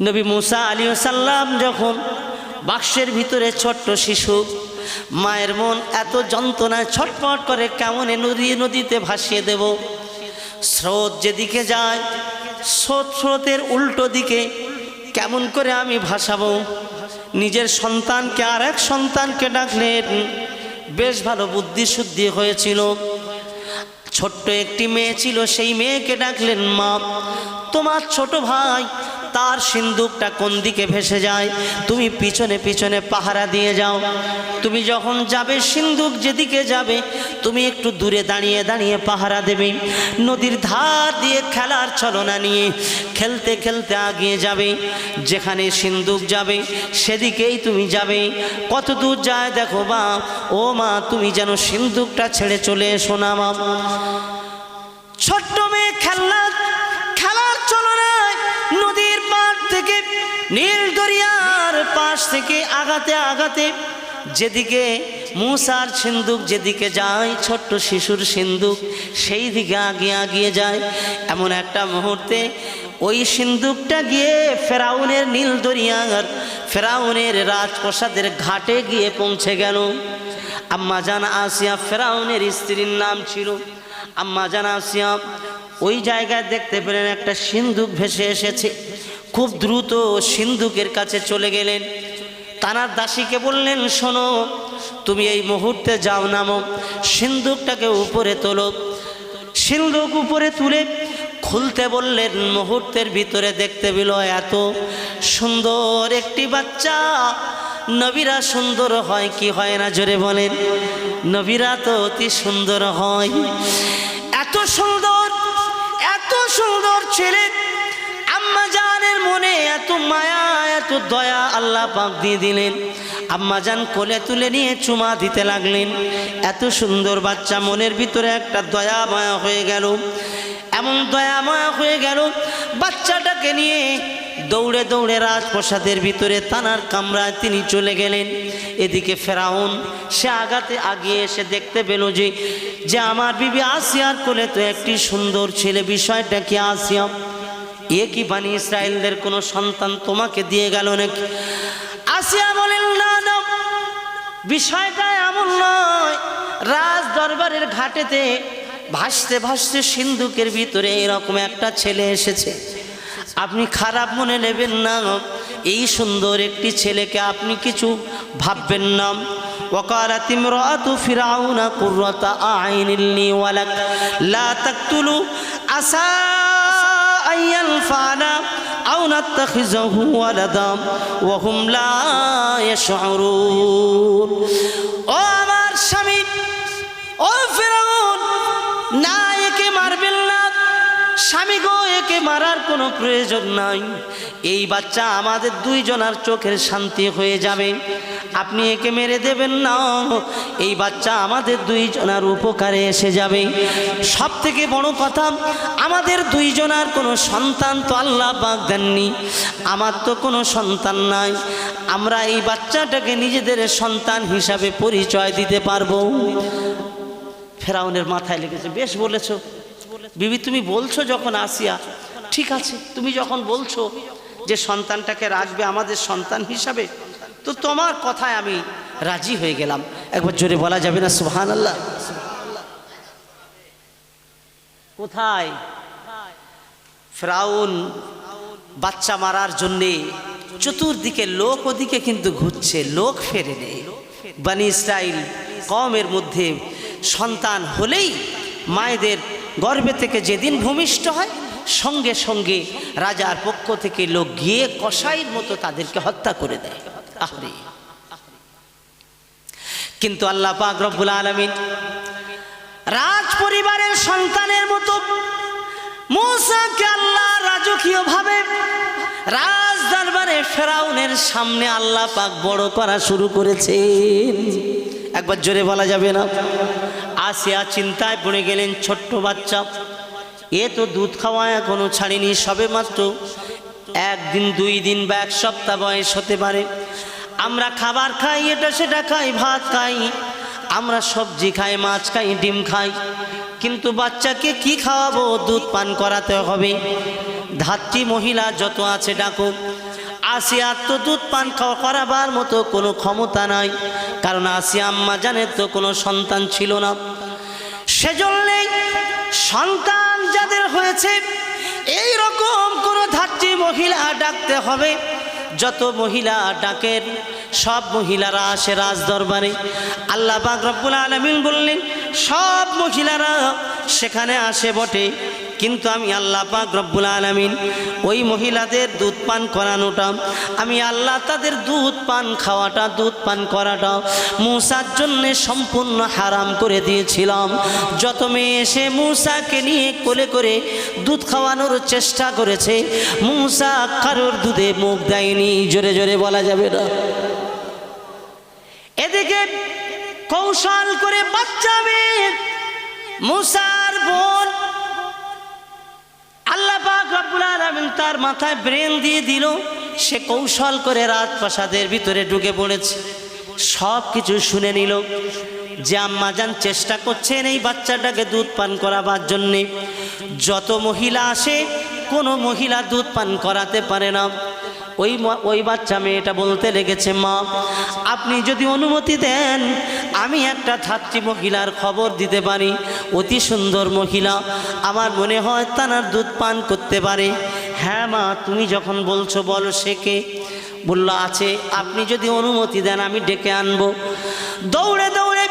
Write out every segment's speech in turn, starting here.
নবী মুসা আলাইহিস সালাম যখন বাক্সের ভিতরে ছোট্ট শিশু, মায়ের মন এত যন্ত্রণায় ছটফট করে, কেমন নদীতে ভাসিয়ে দেব। স্রোত যেদিকে যায়, স্রোতের উল্টো দিকে কেমন করে আমি ভাসাবো। নিজের সন্তানকে আর এক সন্তানকে ডাকলেন। বেশ ভালো বুদ্ধি শুদ্ধি হয়েছিল। ছোট্ট একটি মেয়ে ছিল, সেই মেয়েকে ডাকলেন, মা, তোমার ছোট ভাই তার সিন্দুকটা কোন দিকে ভেসে যায়, তুমি পিছনে পিছনে পাহারা দিয়ে যাও। তুমি যখন যাবে, সিন্দুক যেদিকে যাবে তুমি একটু দূরে দাঁড়িয়ে দাঁড়িয়ে পাহারা দেবে। নদীর ধার দিয়ে খেলার ছলনা নিয়ে খেলতে খেলতে আগিয়ে যাবে। যেখানে সিন্দুক যাবে সেদিকেই তুমি যাবে। কত দূর যায় দেখো বা, ও মা, তুমি যেন সিন্দুকটা ছেড়ে চলে এসো না মা। ছোট্ট মেয়ে খেলার ছলনায় নদীর পাড় থেকে, নীল দরিয়ার পাশ থেকে আগাতে আগাতে যেদিকে মুসার সিন্দুক যেদিকে যায়, ছোট্ট শিশুর সিন্দুক সেই দিকে আগিয়ে যায়। এমন একটা মুহূর্তে ওই সিন্দুকটা গিয়ে ফেরাউনের নীল দরিয়ার, ফেরাউনের রাজপ্রাসাদের ঘাটে গিয়ে পৌঁছে গেল। আম্মা জান আসিয়া, ফেরাউনের স্ত্রীর নাম ছিল আম্মা জান আসিয়া, ওই জায়গায় দেখতে পেলেন একটা সিন্দুক ভেসে এসেছে। খুব দ্রুত সিন্দুকের কাছে চলে গেলেন। তানার দাসীকে বললেন, শোনো, তুমি এই মুহূর্তে যাও, নামো, সিন্দুকটাকে উপরে তোলো। সিন্দুক উপরে তুলে খুলতে বললেন। মুহূর্তের ভিতরে দেখতে পেল এত সুন্দর একটি বাচ্চা। নবীরা সুন্দর হয় কি হয় না, জোরে বলেন? নবীরা তো অতি সুন্দর হয়। এত সুন্দর ছেলে, আম্মা জানের মনে এত মায়া, এত দয়া আল্লাহ পাক দিয়ে দিলেন। আম্মা জান কোলে তুলে নিয়ে চুমা দিতে লাগলেন। এত সুন্দর বাচ্চা, মনের ভিতরে একটা দয়া মায়া হয়ে গেল। এমন দয়া মায়া হয়ে গেল, বাচ্চাটাকে নিয়ে দৌড়ে দৌড়ে রাজপ্রাসাদের ভিতরে তানার কামরায় তিনি চলে গেলেন। এদিকে ফেরাউন সে আগিয়ে এসে দেখতে পেল যে আমার বিবি আসিয়ার কোলে তো একটি সুন্দর ছেলে। বিষয়টা কি আসিয়া, এ কি বানি ইসরায়েলদের কোনো সন্তান তোমাকে দিয়ে গেল নাকি? আসিয়া বলেন, না না, বিষয়টা এমন নয়। রাজ দরবারের ঘাটেতে ভাসতে ভাসতে সিন্ধুকের ভিতরে এরকম একটা ছেলে এসেছে। আপনি খারাপ মনে নেবেন না, এই সুন্দর একটি ছেলেকে আপনি কিছু ভাববেন না। ওয়াকালাত ইমরাতু ফিরাউনা কুররাতা আইনিন লি ওয়ালাক লা তাকতুলু আসা আইয়ানফানা আও নাত্তাখিযহু ওয়ালাদা ওয়া হুম লা ইয়াশউরুন। ও আমার স্বামী, ও ফিরাউন, না, একে মারবেন না। স্বামী গো, একে মারার কোনো প্রয়োজন নাই। এই বাচ্চা আমাদের দুইজনার চোখের শান্তি হয়ে যাবে। আপনি একে মেরে দেবেন না, এই বাচ্চা আমাদের দুইজনার উপকারে এসে যাবে। সব থেকে বড় কথা, আমাদের দুইজনার কোনো সন্তান তো আল্লাহ পাক দেননি। আমার তো কোনো সন্তান নাই। আমরা এই বাচ্চাটাকে নিজেদের সন্তান হিসাবে পরিচয় দিতে পারবো। ফেরাউনের মাথায় লেগেছে, বেশ বলেছো বিবি, তুমি বলছো যখন আসিয়া, ঠিক আছে, তুমি যখন বলছো যে সন্তানটাকে রাখবে আমাদের সন্তান হিসাবে, তো তোমার কথায় আমি রাজি হয়ে গেলাম। একবার জোরে বলা যাবে না সুবহানাল্লাহ? কোথায় ফেরাউন বাচ্চা মারার জন্যে চতুর্দিকে লোক, ওদিকে কিন্তু ঘুরছে, লোক ফেরে নেই। বনি ইসরাইল কওমের মধ্যে সন্তান হলেই মায়েদের গর্ভে থেকে যেদিন ভূমিষ্ঠ হয়, সঙ্গে সঙ্গে রাজার পক্ষ থেকে লোক গিয়ে কসাইয়ের মতো তাদেরকে হত্যা করে দেয়। আরে, কিন্তু আল্লাহ পাক রব্বুল আলামিন রাজ পরিবারের সন্তানের মতো মূসাকে আল্লাহ রাজকীয়ভাবে রাজ দরবারে ফেরাউনের সামনে আল্লাহ পাক বড় করা শুরু করেছেন। একবার জোরে বলা যাবে না? আসিয়া চিন্তায় পড়ে গেলেন। ছোট্ট বাচ্চা, এ তো দুধ খাওয়া এখনো ছাড়েনি, সবে মাত্র 1 দিন 2 দিন বা 1 সপ্তাহ বয়স হতে পারে। আমরা খাবার খাই, এটা সেটা খাই, ভাত খাই, আমরা সবজি খাই, মাছ খাই, ডিম খাই, কিন্তু বাচ্চাকে কি খাওয়াবো? দুধ পান করাতে হবে। ধাত্রী মহিলা যত আছে ডাকো। আসিয়ার তো দুধ পান করাবার মতো কোনো ক্ষমতা নাই, কারণ আসিয়া আম্মা জানের তো কোনো সন্তান ছিল না। সেজন্যই সন্তান যাদের হয়েছে এই রকম কোনো ধাত্রী মহিলা ডাকতে হবে। যত মহিলা ডাকেন সব মহিলারা আসে রাজ দরবারে। আল্লাহ পাক রব্বুল আলামিন বললেন সব মহিলারা সেখানে আসে বটে, কিন্তু আমি আল্লাহ পাক রব্বুল আলামিন ওই মহিলাদের দুধ পান করানোটা, আমি আল্লাহ তাদের দুধ পান খাওয়াটা, দুধ পান করাটা মূসার জন্যে সম্পূর্ণ হারাম করে দিয়েছিলাম। যত মেয়ে এসে মূসাকে নিয়ে কোলে করে দুধ খাওয়ানোর চেষ্টা করেছে, মূসা কারোর দুধে মুখ দেয়নি। জোরে জোরে বলা যাবে না। এদিকে কৌশল করে বাচ্চা মেয়ে মূসার বোন আল্লাহ পাক রব্বুল আলামিন তার মাথায় ব্রেন দিয়ে দিল। সে কৌশল করে রাজপ্রাসাদের ভিতরে ঢুকে পড়েছে, সব কিছু শুনে নিল যে আম্মাজান চেষ্টা করছেন এই বাচ্চাটাকে দুধ পান করাবার জন্যে। যত মহিলা আসে কোনো মহিলা দুধ পান করাতে পারে না। ওই বাচ্চা মেয়েটা বলতে লেগেছে, মা আপনি যদি অনুমতি দেন আমি একটা ধাত্রী মহিলার খবর দিতে পারি, অতি সুন্দর মহিলা, আমার মনে হয় তার দুধ পান করতে পারে। হ্যাঁ মা, তুমি যখন বলছো বলো সে কে? বলল আছে, আপনি যদি অনুমতি দেন আমি ডেকে আনবো। দৌড়ে দৌড়ে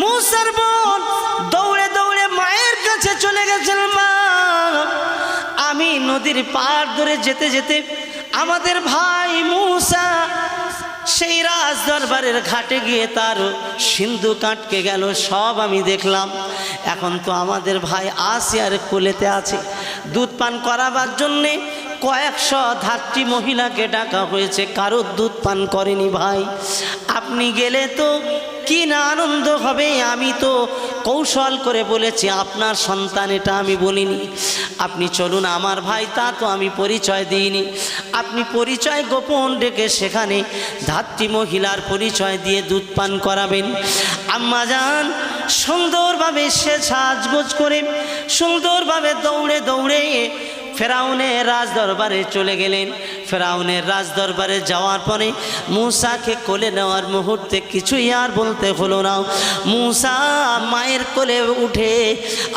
মূসার বোন দৌড়ে দৌড়ে মায়ের কাছে চলে গেছেন। মা আমি নদীর পাড় ধরে যেতে যেতে আমাদের ভাই মূসা সেই রাজ দরবারের ঘাটে গিয়ে তার সিন্ধুক আটকে গেল, সব আমি দেখলাম। এখন তো আমাদের ভাই আসিয়ার কোলেতে আছে, দুধ পান করাবার জন্যে কয়েকশো ধাত্রী মহিলাকে ডাকা হয়েছে, কারোর দুধ পান করেনি। ভাই আপনি গেলে তো কি না আনন্দ হবে। আমি তো কৌশল করে বলেছি আপনার সন্তান, এটা আমি বলিনি। আপনি চলুন আমার ভাই, তা তো আমি পরিচয় দিইনি। আপনি পরিচয় গোপন ডেকে সেখানে ধাত্রী মহিলার পরিচয় দিয়ে দুধ পান করাবেন। আম্মাজান সুন্দরভাবে সে সাজগোজ করে সুন্দরভাবে দৌড়ে দৌড়ে ফেরাউনের রাজ দরবারে চলে গেলেন। ফেরাউনের রাজ দরবারে যাওয়ার পরে মূসাকে কোলে নেওয়ার মুহূর্তে কিছুই আর বলতে হলো না। মূসা মায়ের কোলে উঠে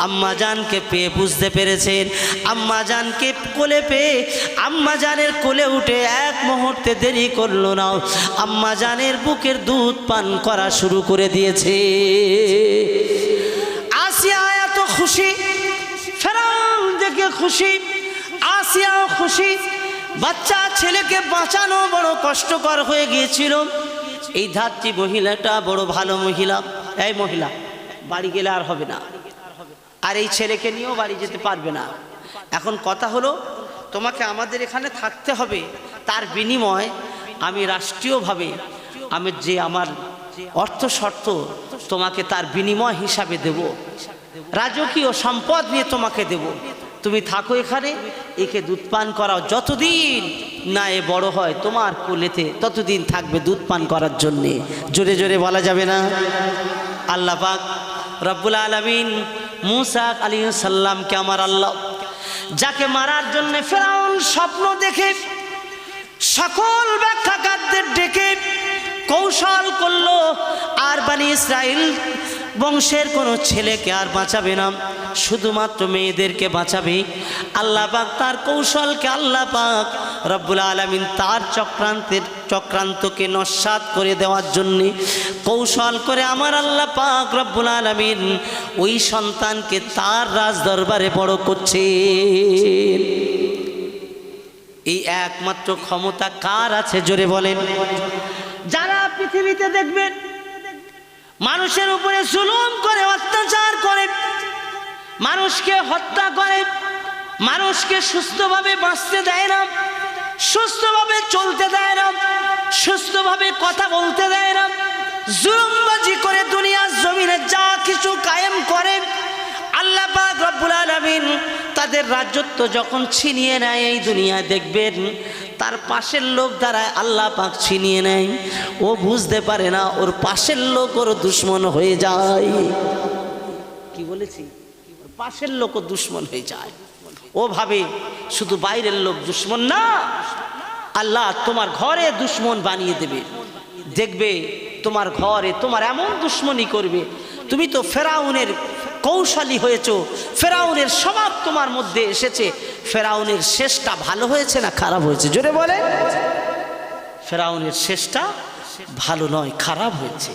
আম্মাজানকে পেয়ে বুঝতে পেরেছেন। আম্মাজানকে কোলে পেয়ে আম্মাজানের কোলে উঠে এক মুহূর্তে দেরি করলো না, আম্মাজানের বুকের দুধ পান করা শুরু করে দিয়েছে। আসিয়া এত খুশি, ফেরাউন দেখে খুশি, আসিয়াও খুশি। বাচ্চা ছেলেকে বাঁচানো বড় কষ্টকর হয়ে গিয়েছিল। এই ধাত্রী মহিলাটা বড় ভালো মহিলা। এই মহিলা বাড়ি গেলে আর হবে না, আর এই ছেলেকে নিয়েও বাড়ি যেতে পারবে না। এখন কথা হলো তোমাকে আমাদের এখানে থাকতে হবে, তার বিনিময় আমি রাষ্ট্রীয়ভাবে আমি যে আমার অর্থ শর্ত তোমাকে তার বিনিময় হিসাবে দেব, রাজকীয় সম্পদ নিয়ে তোমাকে দেব। তুমি থাকো এখানে, একে দুধ পান করাও, যতদিন না এ বড় হয় তোমার কোলেতে ততদিন থাকবে দুধ পান করার জন্যে। জোরে জোরে বলা যাবে না। আল্লাহ পাক রব্বুল আলামিন মূসা আলাইহিস সালামকে আমার আল্লাহ, যাকে মারার জন্য ফেরাউন স্বপ্ন দেখে সকল ব্যাখ্যাকারদের ডেকে কৌশল করলো, আর বনি ইসরাইল বংশের কোনো ছেলেকে আর বাঁচাবে না, শুধুমাত্র মেয়েদেরকে বাঁচাবে। আল্লাহ পাক তার কৌশলকে আল্লাহ পাক রব্বুল আলামিন তার চক্রান্তকে নস্যাৎ করে দেওয়ার জন্যে কৌশল করে আমার আল্লাহ পাক রব্বুল আলামিন ওই সন্তানকে তার রাজ দরবারে বড় করছে। এই একমাত্র ক্ষমতা কার আছে জোরে বলেন? যারা পৃথিবীতে দেখবেন মানুষের উপরে জুলুম করে, অত্যাচার করে, মানুষকে হত্যা করে, মানুষকে সুস্থভাবে বাঁচতে দেয় না, সুস্থভাবে চলতে দেয় না, সুস্থভাবে কথা বলতে দেয় না, জুলুমবাজি করে দুনিয়ার জমিনে যা কিছু কায়েম করে, আল্লাহ পাক রব্বুল আলামিন তাদের রাজত্ব যখন ছিনিয়ে নেয় এই দুনিয়ায় দেখবেন তার পাশের লোক দ্বারা আল্লাহ পাক ছিনিয়ে নেয়। ও বুঝতে পারে না ওর পাশের লোক ওর দুশ্মন হয়ে যায়। কি বলেছি? পাশের লোক দুশ্মন হয়ে যায়। ও ভাবে শুধু বাইরের লোক দুশ্মন না, আল্লাহ তোমার ঘরে দুশ্মন বানিয়ে দেবে। দেখবে তোমার ঘরে তোমার এমন দুশ্মনী করবে, তুমি তো ফেরাউনের কৌশলী হয়েছো, ফেরাউনের স্বভাব তোমার মধ্যে এসেছে। ফেরাউনের শেষটা ভালো হয়েছে না খারাপ হয়েছে? জোরে বলে। ফেরাউনের শেষটা ভালো নয়, খারাপ হয়েছে।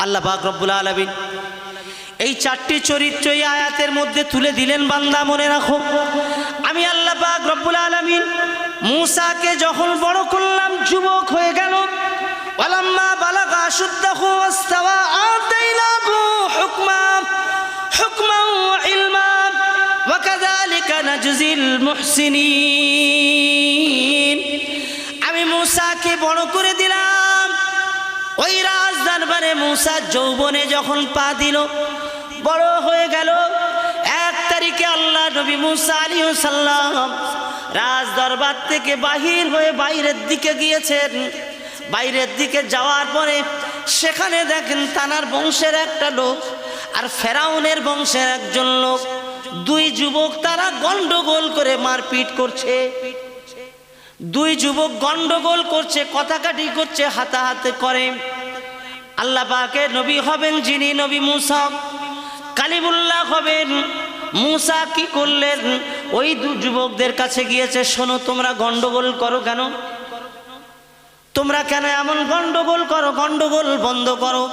আল্লাহ পাক রব্বুল আলামিন এই চারটি চরিত্র এই আয়াতের মধ্যে তুলে দিলেন। বান্দা মনে রাখো, আমি আল্লাহ পাক রব্বুল আলামিন মূসাকে যখন বড় করলাম, যুবক হয়ে গেল, ওয়ালাম্মা বালাগা আশুদ্দাহু ওয়াস্তাওয়া আতাইনাহু হুকমান ওয়া ইলমা ওয়া কাযালিকা নাজজিল মুহসিনিন। আমি মূসাকে বড় করে দিলাম। ওই রাজ দরবারে মূসা যৌবনে যখন পা দিল, বড় হয়ে গেল, 1 তারিখে আল্লাহ নবী মূসা আলাইহিস সালাম রাজ দরবার থেকে বাহির হয়ে বাইরের দিকে গিয়েছেন। বাইরের দিকে যাওয়ার পরে সেখানে দেখেন তানার বংশের একটা লোক আর ফেরাউনের বংশের একজন লোক, 2 যুবক তারা গন্ডগোল করে মারপিট করছে। 2 যুবক গন্ডগোল করছে, কথাকাটি করছে, হাতাহাতি করে। আল্লাহ পাকের নবী হবেন যিনি নবী মূসা, কালিমুল্লাহ হবেন। মূসা কি করলেন? ওই 2 যুবকদের কাছে গিয়েছে, শোনো তোমরা গন্ডগোল করো কেন? তোমরা কেন এমন গন্ডগোল করো? গন্ডগোল বন্ধ করো,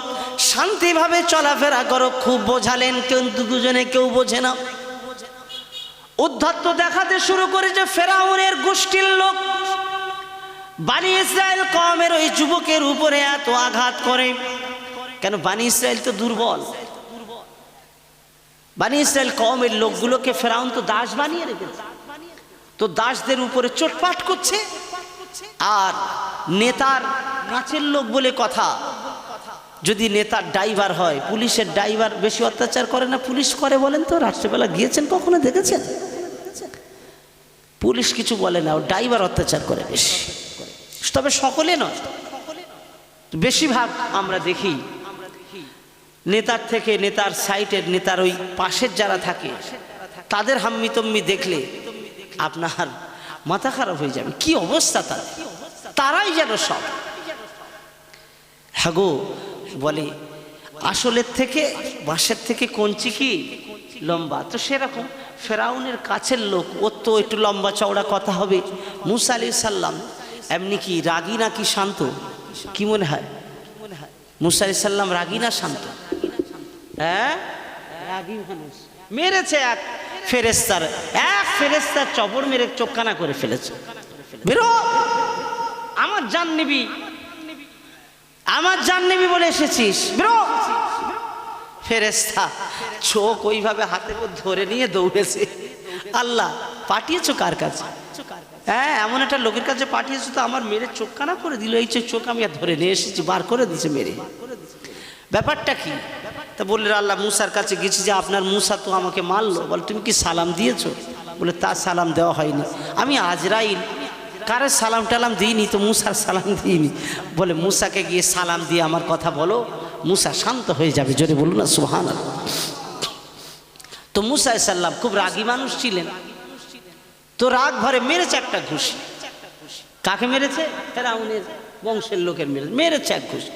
শান্তিভাবে চলাফেরা করো। খুব বোঝালেন, কিন্তু দুজনে কেউ বোঝে না। উদ্ধত্ত দেখাতে শুরু করেছে ফেরাউনের গোষ্ঠীর লোক। বানি ইসরায়েল কওমের ওই যুবকের উপরে এত আঘাত করে কেন? বানি ইসরায়েল তো দুর্বল। বানি ইসরায়েল কওমের লোকগুলোকে ফেরাউন তো দাস বানিয়ে রেখেছে, তো দাসদের উপরে চোটপাট করছে। আর নেতার কাছের লোক বলে কথা, যদি নেতার ড্রাইভার হয়, পুলিশের ড্রাইভার বেশি অত্যাচার করে না পুলিশ করে বলেন তো? রাত্রেবেলা গিয়েছেন কখনো, দেখেছেন? পুলিশ কিছু বলে না, ও ড্রাইভার অত্যাচার করে বেশি। তবে সকলে নয়, বেশিরভাগ আমরা দেখি নেতার থেকে, নেতার সাইটের, নেতার ওই পাশের যারা থাকে তাদের হাম্মি তম্মি দেখলে আপনার মাথা খারাপ হয়ে যাবে। কি অবস্থা তার, তারাই যেন সব। হ্যাঁ গো, বলে আসলের থেকে বাঁশের থেকে কঞ্চি কি লম্বা, তো সেরকম ফেরাউনের কাছের লোক, ওর তো একটু লম্বা চওড়া কথা হবে। মূসা আলাইহিস সালাম এমনি কি রাগী নাকি শান্ত? কি মনে হয়? মূসা আলাইহিস সালাম রাগী না শান্ত? হ্যাঁ, রাগী মানুষ। মেরেছে এক ফেরেশতার চবর মেরে চোখখানা করে ফেলেছে। বেরো, আমার জান নিবি, আমার জান নিবি বলে এসেছিস, বেরো। ফেরেশতা চোখ ওইভাবে হাতে করে ধরে নিয়ে দৌড়েছে। আল্লাহ পাঠিয়েছো কার কাছে? হ্যাঁ, এমন একটা লোকের কাছে পাঠিয়েছো তো আমার মেরে চোখখানা করে দিল। এই চোখ আমি আর ধরে নিয়ে এসেছি, বার করে দিয়েছে মেরে। ব্যাপারটা কি? তা বললেন আল্লাহ মূসার কাছে গেছি যে আপনার মূসা তো আমাকে মারলো। বলে তুমি কি সালাম দিয়েছো? বলে তার সালাম দেওয়া হয়নি, আমি আজরাইল, কারে সালাম টালাম দিইনি, তো মূসার সালাম দিইনি। বলে মূসাকে গিয়ে সালাম দিয়ে আমার কথা বলো, মূসা শান্ত হয়ে যাবে। জোরে বলুন না সুবহানাল্লাহ। তো মূসা আলাইহিস সালাম খুব রাগী মানুষ ছিলেন, তো রাগ ভরে মেরেছে একটা ঘুষি। কাকে মেরেছে? ফেরাউনের বংশের লোকের মেরেছে এক ঘুষি।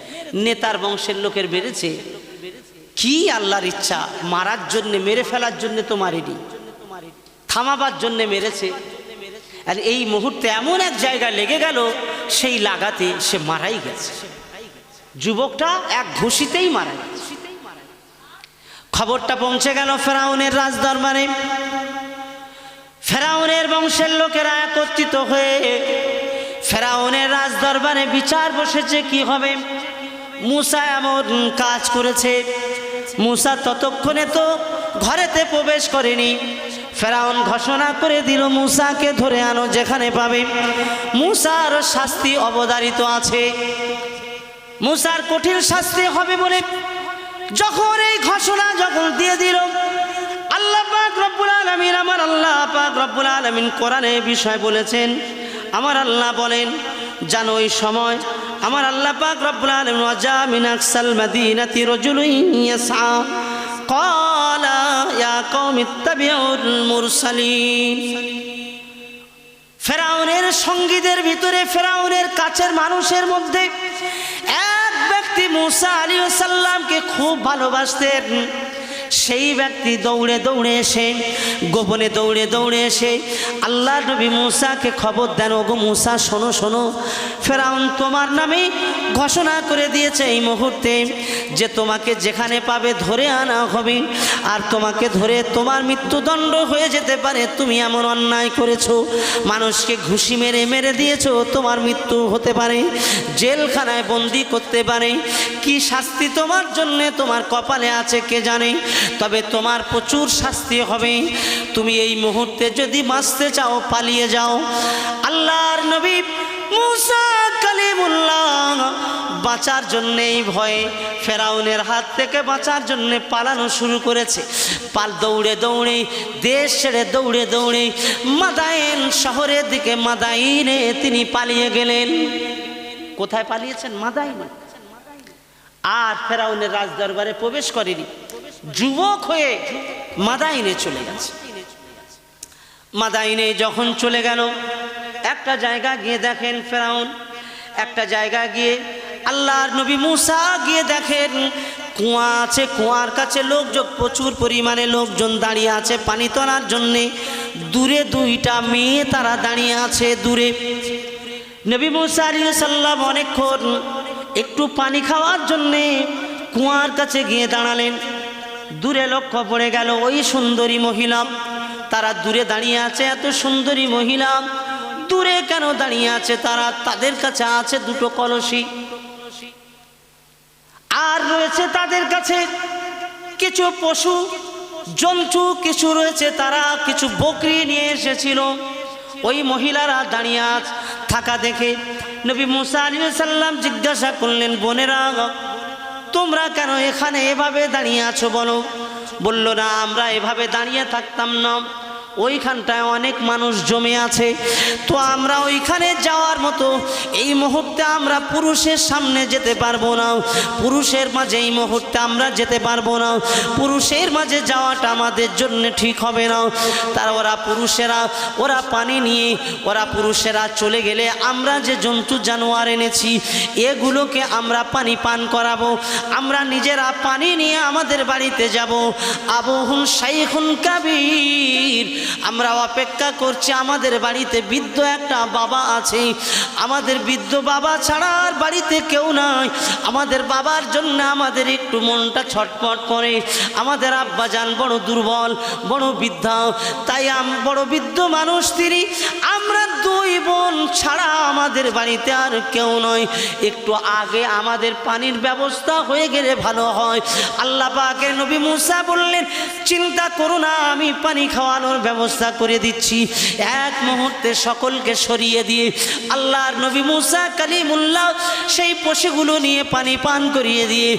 নেতার বংশের লোকের মেরেছে। কি আল্লাহর ইচ্ছা, মারার জন্য, মেরে ফেলার জন্য তো মারেনি, থামাবার জন্য মেরেছে। আর এই মুহূর্তে এমন এক জায়গায় লেগে গেল, সেই লাগাতে সে মারাই গেছে। যুবকটা এক ঘুষিতেই মারা গেছে। খবরটা পৌঁছে গেল ফেরাউনের রাজ দরবারে। ফেরাউনের বংশের লোকেরা একত্রিত হয়ে ফেরাউনের রাজ দরবারে বিচার বসেছে কি হবে। মূসা এমন কাজ করেছে। মূসা ততক্ষণে তো ঘরেতে প্রবেশ করেনি। ফেরাউন ঘোষণা করে দিল মূসাকে ধরে আনো, যেখানে পাবে। মূসার শাস্তি অবধারিত আছে, মূসার কঠিন শাস্তি হবে বলে যখন এই ঘোষণা যখন দিয়ে দিল, আল্লাহ পাক রব্বুল আলামিন, আমার আল্লাহ পাক রব্বুল আলামিন কোরআনে বিষয় বলেছেন। আমার আল্লাহ বলেন, জানো ওই সময় আমার আল্লাহ পাক রব্বুল আলামিন ওয়াজা মিন আকসাল মাদিনাতি রাজুলুন ইয়াসআ, ক্বালা ইয়া কওমি ইত্তাবিউল মুরসালিন। ফেরাউনের সঙ্গীদের ভিতরে, ফেরাউনের কাছের মানুষের মধ্যে এক ব্যক্তি মূসা আলাইহিস সালামকে খুব ভালোবাসতেন। সেই ব্যক্তি দৌড়ে দৌড়ে এসে, গোপনে দৌড়ে দৌড়ে এসে আল্লাহ নবী মূসাকে খবর দেন, ওগো মূসা শোনো শোনো, ফেরাউন তোমার নামে ঘোষণা করে দিয়েছে এই মুহূর্তে যে তোমাকে যেখানে পাবে ধরে আনা হবে, আর তোমাকে ধরে তোমার মৃত্যুদণ্ড হয়ে যেতে পারে। তুমি এমন অন্যায় করেছো, মানুষকে ঘুষি মেরে মেরে দিয়েছো, তোমার মৃত্যু হতে পারে, জেলখানায় বন্দি করতে পারে। কি শাস্তি তোমার জন্য তোমার কপালে আছে কে জানে, তবে তোমার প্রচুর শাস্তি হবে। তুমি এই মুহূর্তে যদি বাঁচতে চাও পালিয়ে যাও। আল্লাহর নবী মূসা কালিমুল্লাহ বাঁচার জন্য এই ভয়ে ফেরাউনের হাত থেকে বাঁচার জন্য পালানো শুরু করেছে। দৌড়ে দৌড়ে দেশ ছেড়ে দৌড়ে দৌড়ে মাদায়েন শহরের দিকে, মাদাইনে তিনি পালিয়ে গেলেন। কোথায় পালিয়েছেন? মাদাইনে। আর ফেরাউনের রাজদরবারে প্রবেশ করেনি, যুবক হয়ে মাদাইনে চলে গেছে। মাদাইনে যখন চলে গেল, একটা জায়গা গিয়ে দেখেন ফেরাউন, একটা জায়গা গিয়ে আল্লাহর নবী মূসা গিয়ে দেখেন কুয়া আছে, কুয়ার কাছে লোকজন, প্রচুর পরিমাণে লোকজন দাঁড়িয়ে আছে পানি তোলার জন্যে। দূরে দুইটা মেয়ে তারা দাঁড়িয়ে আছে দূরে। নবী মূসা আলাইহিস সালাম অনেকক্ষণ একটু পানি খাওয়ার জন্যে কুয়ার কাছে গিয়ে দাঁড়ালেন। দূরে লক্ষ্য পড়ে গেল ওই সুন্দরী মহিলা, তারা দূরে দাঁড়িয়ে আছে। এত সুন্দরী মহিলা দূরে কেন দাঁড়িয়ে আছে? তারা, তাদের কাছে আছে দুটো কলসি, আর রয়েছে তাদের কাছে কিছু পশু জন্তু কিছু রয়েছে, তারা কিছু বকরি নিয়ে এসেছিল। ওই মহিলারা দাঁড়িয়ে থাকা দেখে নবী মূসা আলাইহিস সালাম জিজ্ঞাসা করলেন, বোনেরা তোমরা কেন এখানে এভাবে দাঁড়িয়ে আছো বলো? বলল না, আমরা এভাবে দাঁড়িয়ে থাকতাম না, ওইখানটায় অনেক মানুষ জমে আছে, তো আমরা ওইখানে যাওয়ার মতো এই মুহূর্তে আমরা পুরুষের সামনে যেতে পারবো না, পুরুষের মাঝে এই মুহূর্তে আমরা যেতে পারবো না, পুরুষের মাঝে যাওয়াটা আমাদের জন্য ঠিক হবে না। তার ওরা পানি নিয়ে পুরুষেরা চলে গেলে আমরা যে জন্তু জানোয়ার এনেছি এগুলোকে আমরা পানি পান করাবো, আমরা নিজেরা পানি নিয়ে আমাদের বাড়িতে যাব। আবুহুন শাইখুন কাবীর, আমরা অপেক্ষা করছি, আমাদের বাড়িতে বৃদ্ধ একটা বাবা আছে, আমাদের বৃদ্ধ বাবা ছাড়া আর বাড়িতে কেউ নাই, আমাদের বাবার জন্য আমাদের একটু মনটা ছটফট করে, আমাদের আব্বাজান বড় দুর্বল, বড় বৃদ্ধা, তাই বড় বৃদ্ধ মানুষ তিনি, আমরা দুই বোন ছাড়া আমাদের বাড়িতে আর কেউ নয়, একটু আগে আমাদের পানির ব্যবস্থা হয়ে গেলে ভালো হয়। আল্লাহ পাকের নবী মূসা বললেন, চিন্তা করো না, আমি পানি খাওয়ানোর ব্যবস্থা করে দিচ্ছি। এক মুহূর্তে সকলকে সরিয়ে দিয়ে আল্লাহর নবী মূসা কালিমুল্লাহ সেই পশুগুলো নিয়ে পানি পান করিয়ে দিয়ে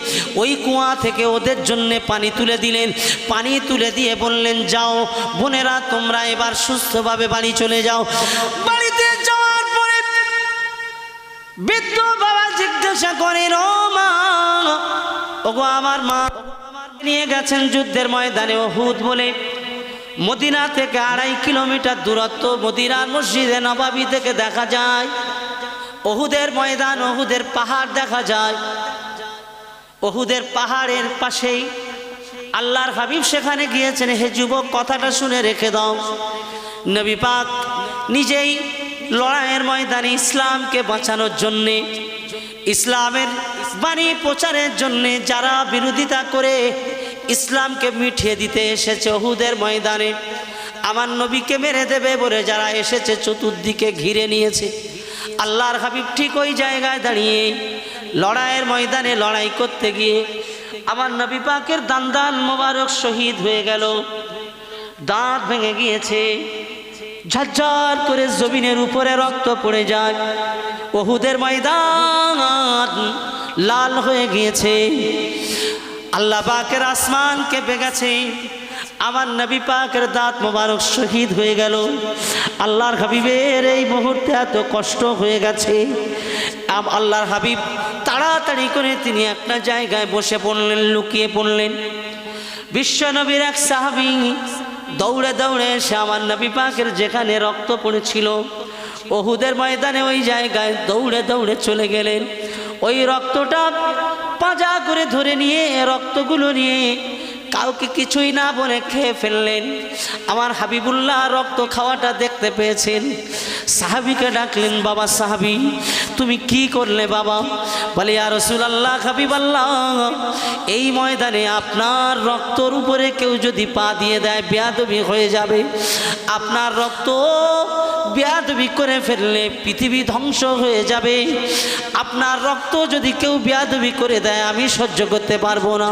ওই কুয়া থেকে ওদের জন্য পানি তুলে দিলেন। পানি তুলে দিয়ে বললেন, যাও বোনেরা তোমরা এবার সুস্থভাবে বাড়ি চলে যাও। বাড়িতে যাওয়ার পরে বৃদ্ধ বাবা জিজ্ঞাসা করেন, ও মা, ওগো আমার মা নিয়ে গেছেন যুদ্ধের ময়দানে উহুদ বলে, মদিনা থেকে 2.5 কিলোমিটার দূরত্ব, মদিনার মসজিদে নববী থেকে দেখা যায় উহুদের ময়দান, উহুদের পাহাড় দেখা যায়। উহুদের পাহাড়ের পাশেই আল্লাহর হাবিব সেখানে গিয়েছেন। হে যুবক, কথাটা শুনে রেখে দাও, নবী পাক নিজেই লড়াইয়ের ময়দানে ইসলামকে বাঁচানোর জন্যে, ইসলামের বাণী প্রচারের জন্যে যারা বিরোধিতা করে ইসলামকে মিটিয়ে দিতে এসেছে উহুদের ময়দানে, আমার নবীকে মেরে দেবে বলে যারা এসেছে চতুর্দিকে ঘিরে নিয়েছে, আল্লাহর হাবিব ঠিক ওই জায়গায় দাঁড়িয়ে লড়াইয়ের ময়দানে লড়াই করতে গিয়ে আমার নবী পাকের দান মোবারক শহীদ হয়ে গেল, দাঁত ভেঙে গিয়েছে, ঝরঝর করে জমিনের উপরে রক্ত পড়ে যায়, উহুদের ময়দান লাল হয়ে গিয়েছে, আল্লাহ পাকের আসমান কেঁপে গেছে, আমার নবী পাকের দাঁত মোবারক শহীদ হয়ে গেল। আল্লাহর হাবিবের এই মুহূর্তে এত কষ্ট হয়ে গেছে, আল্লাহর হাবিব তাড়াতাড়ি করে তিনি একটা জায়গায় বসে পড়লেন, লুকিয়ে পড়লেন। বিশ্ব নবীর এক সাহাবী দৌড়ে দৌড়ে এসে আমার নবী পাকের যেখানে রক্ত পড়েছিল উহুদের ময়দানে ওই জায়গায় দৌড়ে দৌড়ে চলে গেলেন। ওই রক্তটা পাজা করে ধরে নিয়ে রক্তগুলো নিয়ে কাউকে কিছুই না বলে খেয়ে ফেললেন। আমার হাবিবুল্লাহ রক্ত খাওয়াটা দেখতে পেয়েছেন, সাহাবীকে ডাকলেন, বাবা সাহাবী তুমি কি করলে বাবা? বলে ইয়া রাসূলুল্লাহ, হাবিবাল্লাহ, এই ময়দানে আপনার রক্তর উপরে কেউ যদি পা দিয়ে দেয় বেয়াদবি হয়ে যাবে। আপনার রক্ত বেয়াদবি করে ফেললে পৃথিবী ধ্বংস হয়ে যাবে। আপনার রক্ত যদি কেউ বেয়াদবি করে দেয় আমি সহ্য করতে পারবো না।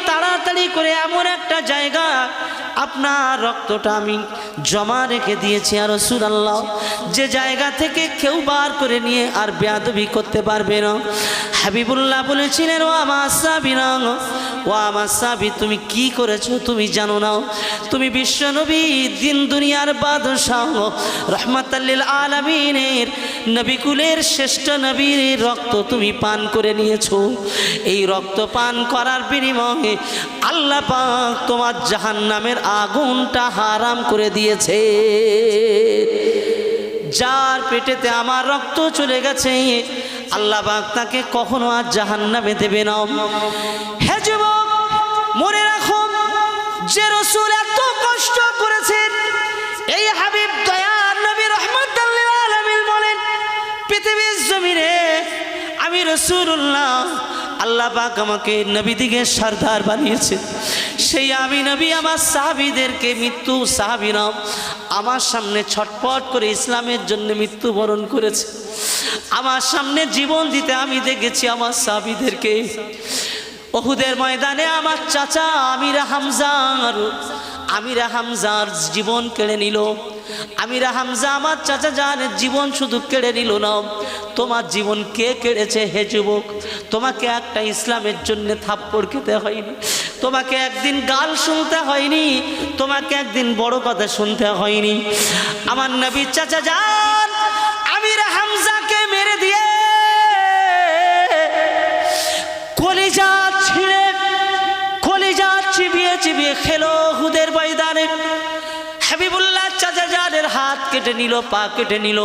তাড়াতাড়ি করে এমন একটা জায়গা আপনার রক্তটা আমি জমা রেখে দিয়েছি আর রাসূলুল্লাহ, যে জায়গা থেকে কেউ বার করে নিয়ে আর বেয়াদবি করতে পারবে না। হাবিবুল্লাহ বলেছিলেন, ও আমার সাহাবীরা, ও আমার সাহাবী তুমি কি করেছো তুমি জানো না? তুমি বিশ্বনবী দিন দুনিয়ার বাদশাহ রহমাতাল লিল আলামিনের নবীকুলের শ্রেষ্ঠ নবীর রক্ত তুমি পান করে নিয়েছো। এই রক্ত পান করার বিনিময়ে আল্লাহ পাক তোমার জাহান্নামের আগুনটা হারাম করে দিয়েছে। যার পেটেতে আমার রক্ত চলে গেছে আল্লাহ পাক তাকে কখনো আর জাহান্নামে দেবে না। হে যুবক, মনে রাখো যে রাসূল এত কষ্ট করেছেন, এই হাবিব দয়ার নবী রহমাতুল লিল আলামিন বলেন, পৃথিবীর জমিনে আমি রাসূলুল্লাহ আল্লাহ পাক আমাকে নবীদিগের সরদার বানিয়েছে। সেই আমি নবী আমার সাহাবীদেরকে মৃত্যু সাহাবীরা আমার সামনে ছটপট করে ইসলামের জন্য মৃত্যুবরণ করেছে। আমার সামনে জীবন দিতে আমি দেখেছি আমার সাহাবীদেরকে। উহুদের ময়দানে আমার চাচা আমিরা হামজার জীবন কেড়ে নিল। আমিরা হামজা আমার চাচা জানের জীবন শুধু কেড়ে নিল না, তোমার জীবন কে কেড়েছে? হে যুবক, তোমাকে একটা ইসলামের জন্য থাপ্পড় খেতে হয়নি, তোমাকে একদিন গাল শুনতে হয়নি, তোমাকে একদিন বড় কথা শুনতে হয়নি। আমার নবীর চাচা জান আমিরা হামজাকে মেরে দিয়ে কলিজা ছিঁড়ে কলিজা চিবিয়ে চিবিয়ে খেলো উহুদের ময়দানে। হাবিবুল্লাহ চাচা জানের হাত কেটে নিল, পা কেটে নিল।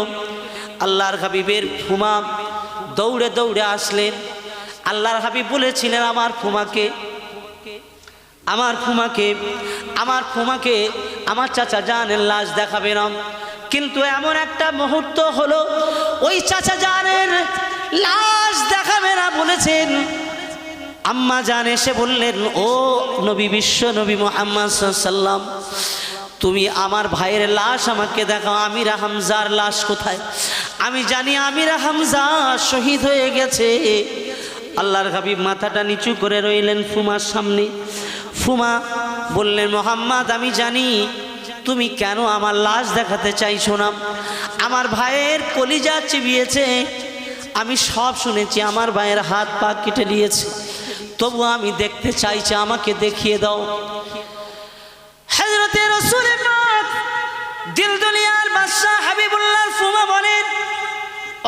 আল্লাহর হাবিবের ফুমা দৌড়ে দৌড়ে আসলেন। আল্লাহর হাবিব বলেছিলেন, আমার ফুমাকে আমার চাচা জানের লাশ দেখাবে না। কিন্তু এমন একটা মুহূর্ত হলো ওই চাচা জানের লাশ দেখাবে না বলেছেন। আম্মা জান এসে বললেন, ও নবী, বিশ্ব নবী মুহাম্মদ সাল্লাল্লাহু আলাইহি ওয়াসাল্লাম, তুমি আমার ভাইয়ের লাশ আমাকে দেখাও। আমিরা হামজার লাশ কোথায়? আমি জানি আমিরা হামজা শহীদ হয়ে গেছে। আল্লাহর হাবিব মাথাটা নিচু করে রইলেন ফুমার সামনে। ফুমা বললেন, মোহাম্মদ, আমি জানি তুমি কেন আমার লাশ দেখাতে চাইছো না। আমার ভাইয়ের কলিজা চিবিয়েছে, আমি সব শুনেছি, আমার ভাইয়ের হাত পা কেটে নিয়েছে, তবু আমি দেখতে চাইছি, আমাকে দেখিয়ে দাও। হযরতে রাসূল পাক দিল দুনিয়ার বাদশা হাবিবুল্লাহর ফুমা বলেন,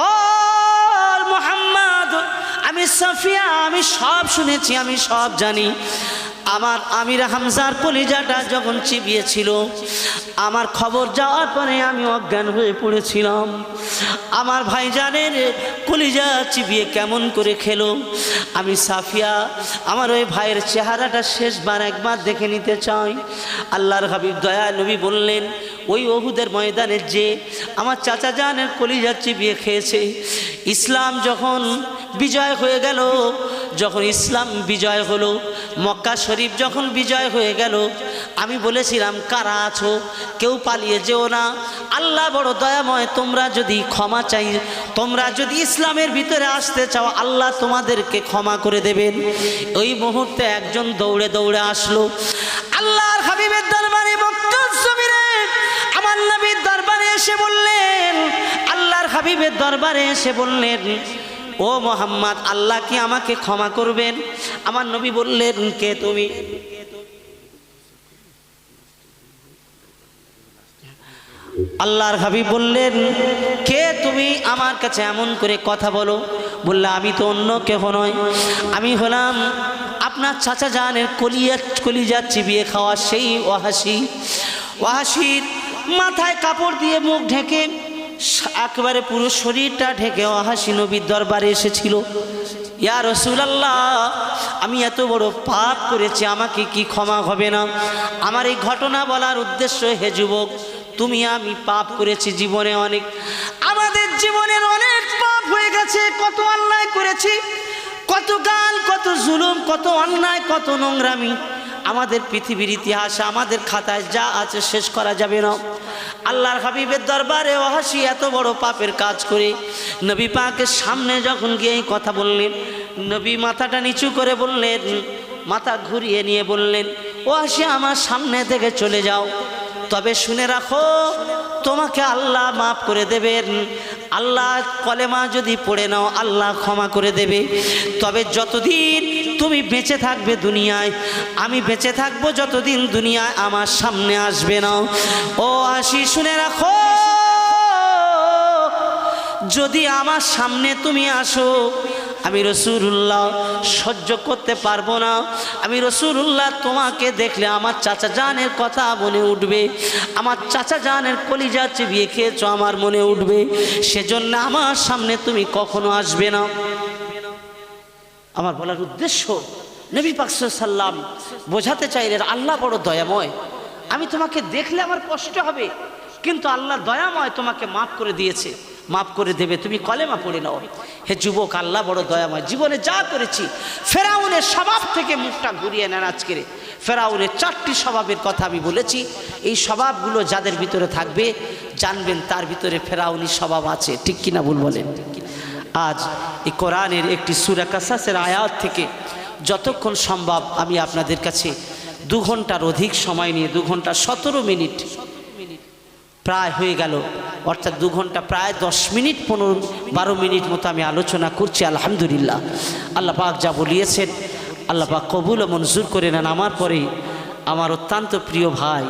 ও মুহাম্মদ, আমি সাফিয়া, আমি সব শুনেছি, আমি সব জানি। আমার আমিরা হামজার কলিজাটা যখন চিবিয়েছিল, আমার খবর যাওয়ার পরে আমি অজ্ঞান হয়ে পড়েছিলাম। আমার ভাইজানের কলিজা চিবিয়ে কেমন করে খেলো। আমি সাফিয়া আমার ওই ভাইয়ের চেহারাটা শেষবার একবার দেখে নিতে চাই। আল্লাহর হাবিব দয়া নবী বললেন, ওই উহুদের ময়দানে যে আমার চাচা জানের কলিজা চিবিয়ে খেয়েছে, ইসলাম যখন বিজয় হয়ে গেল, যখন ইসলাম বিজয় হলো, মক্কা শরীফ যখন বিজয় হয়ে গেল, আমি বলেছিলাম, কারা আছো কেউ পালিয়ে যেও না, আল্লাহ বড় দয়াময়, তোমরা যদি ক্ষমা চাই, তোমরা যদি ইসলামের ভিতরে আসতে চাও, আল্লাহ তোমাদেরকে ক্ষমা করে দেবেন। ওই মুহূর্তে একজন দৌড়ে দৌড়ে আসলো আল্লাহর হাবিবের দরবারে, মক্কার জমিনে আমার নবীর দরবারে এসে বললেন, আল্লাহর হাবিবের দরবারে এসে বললেন, ও মোহাম্মদ, আল্লাহ কি আমাকে ক্ষমা করবেন? আমার নবী বললেন, কে তুমি? আল্লাহর হাবিব বললেন, কে তুমি? আমার কাছে এমন করে কথা বলো। বললে আমি তো অন্য কেহ নয়, আমি হলাম আপনার চাচা জানের কলিজা চিবিয়ে খাওয়া সেই ওয়াহাশী। ওয়াহাশীর মাথায় কাপড় দিয়ে মুখ ঢেকে একেবারে পুরো শরীরটা ঢেকে ওয়াহাশী নবীর দরবারে এসেছিল। ইয়া রাসূলুল্লাহ, আমি এত বড় পাপ করেছি, আমাকে কি ক্ষমা হবে না? আমার এই ঘটনা বলার উদ্দেশ্য, হে যুবক, তুমি আমি পাপ করেছি জীবনে অনেক, আমাদের জীবনের অনেক পাপ হয়ে গেছে, কত অন্যায় করেছি, কত গাল, কত জুলুম, কত অন্যায়, কত নোংরামি। আমাদের পৃথিবীর ইতিহাসে আমাদের খাতায় যা আছে শেষ করা যাবে না। আল্লাহর হাবিবের দরবারে ওয়াহাশী এত বড় পাপের কাজ করে নবী পাকের সামনে যখন গিয়ে এই কথা বললেন, নবী মাথাটা নিচু করে বললেন, মাথা ঘুরিয়ে নিয়ে বললেন, ওয়াহাশী আমার সামনে থেকে চলে যাও, তবে শুনে রাখো তোমাকে আল্লাহ মাফ করে দেবেন। আল্লাহ কলেমা যদি পড়ে নাও আল্লাহ ক্ষমা করে দেবে, তবে যতদিন তুমি বেঁচে থাকবে দুনিয়ায়, আমি বেঁচে থাকবো যতদিন দুনিয়ায়, আমার সামনে আসবে না। ও ওয়াহাশী শুনে রাখো, যদি আমার সামনে তুমি আসো, আমি রাসূলুল্লাহ সহ্য করতে পারবো না। আমি রাসূলুল্লাহ তোমাকে দেখলে আমার চাচা জানের কথা মনে উঠবে, আমার চাচা জানের কলিজা চিবিয়ে খেয়েছো আমার মনে উঠবে, সেজন্য আমার সামনে তুমি কখনো আসবে না। আমার বলার উদ্দেশ্য, নবী পাক সাল্লাল্লাহু আলাইহি ওয়াসাল্লাম বোঝাতে চাইলেন আল্লাহ বড় দয়াময়, আমি তোমাকে দেখলে আমার কষ্ট হবে, কিন্তু আল্লাহ দয়াময়, তোমাকে মাফ করে দিয়েছে, মাফ করে দেবে, তুমি কলেমা পড়ে নাও। হে যুবক, আল্লাহ বড় দয়াময়, জীবনে যা করেছি, ফেরাউনের স্বভাব থেকে মুখটা ঘুরিয়ে নেন। আজকে ফেরাউনের 4টি স্বভাবের কথা আমি বলেছি, এই স্বভাবগুলো যাদের ভিতরে থাকবে জানবেন তার ভিতরে ফেরাউনি স্বভাব আছে, ঠিক কিনা ভুল বলেন? আজ এই কোরআনের একটি সূরা কাসাসের আয়াত থেকে যতক্ষণ সম্ভব আমি আপনাদের কাছে 2 ঘন্টার অধিক সময় নিয়ে 2 ঘন্টা 17 মিনিট প্রায় হয়ে গেল, অর্থাৎ 2 ঘন্টা প্রায় 10 মিনিট 12 মিনিট মতো আমি আলোচনা করছি। আলহামদুলিল্লাহ, আল্লাহ পাক যা বলিয়েছেন আল্লাহ পাক কবুল ও মঞ্জুর করে নেন। আমার পরে আমার অত্যন্ত প্রিয় ভাই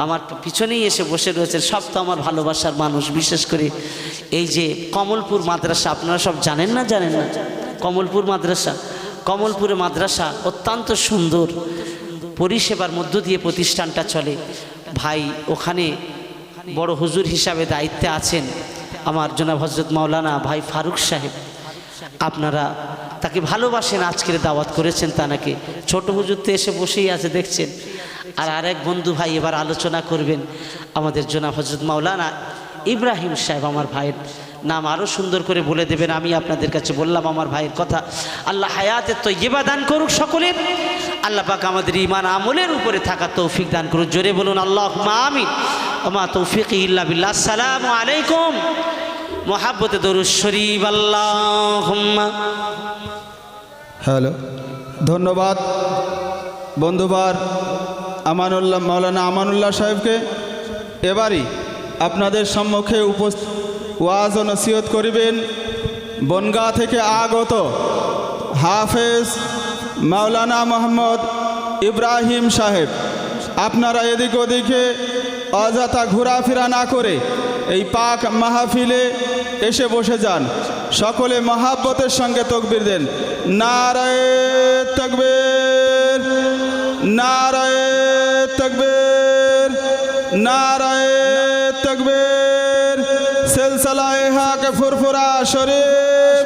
আমার পিছনেই এসে বসে রয়েছেন, সব তো আমার ভালোবাসার মানুষ, বিশেষ করে এই যে কমলপুর মাদ্রাসা, আপনারা সব জানেন না? জানেন না? কমলপুর মাদ্রাসা, কমলপুরে মাদ্রাসা অত্যন্ত সুন্দর পরিষেবার মধ্য দিয়ে প্রতিষ্ঠানটা চলে। ভাই ওখানে বড় হুজুর হিসাবে দায়িত্বে আছেন আমার জনাব হযরত মাওলানা ভাই ফারুক সাহেব, আপনারা তাকে ভালোবাসেন, আজকের দাওয়াত করেছেন তাকে। ছোট হুজুর তো এসে বসেই আছে দেখছেন। আর আরেক বন্ধু ভাই এবার আলোচনা করবেন আমাদের জনাব হযরত মাওলানা ইব্রাহিম সাহেব, আমার ভাইয়ের নাম আরও সুন্দর করে বলে দেবেন। আমি আপনাদের কাছে বললাম আমার ভাইয়ের কথা, আল্লাহ হায়াতে তয়্যিবা দান করুক সকলের, আল্লাহ পাক আমাদের ঈমান আমলের উপরে থাকা তৌফিক দান করুক। জোরে বলুন আল্লাহুম্মা আমিন। ওমা তৌফিকি ইল্লা বিল্লাহ। আসসালামু আলাইকুম, মুহাব্বতে দরুদ শরীফ আল্লাহুম্মা। হ্যালো, ধন্যবাদ বন্ধুবার আমানুল্লাহ, মাওলানা আমানুল্লাহ সাহেবকে। এবারই আপনাদের সম্মুখে ওয়াজ ও নসিহত করিবেন বনগাঁ থেকে আগত হাফেজ মাওলানা মোহাম্মদ ইব্রাহিম সাহেব। আপনারা এদিক ওদিকে অযথা ঘোরাফেরা না করে এই পাক মাহফিলে এসে বসে যান। সকলে মহাব্বতের সঙ্গে তাকবীর দেন। নারায়ে তাকবীর, নারায়ে তাকবীর, নারায়ে তাকবীর। সিলসিলায়ে হক ফুরফুরা শরীফ,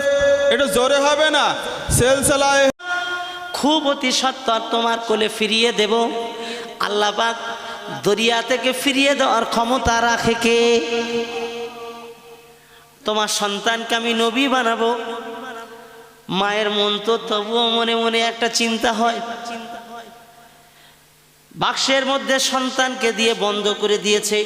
এটা জোরে হবে না। সিলসিলায়ে খুব অতি সত্বর তোমার কোলে ফিরিয়ে দেব। আল্লাহ পাক দরিয়া থেকে ফিরিয়ে দেওয়ার ক্ষমতা রাখে কে? তোমার সন্তানকে আমি নবী বানাবো। মায়ের মন তো তবুও মনে মনে একটা চিন্তা হয়, বাক্সের মধ্যে সন্তানকে দিয়ে বন্ধ করে দিয়েছে।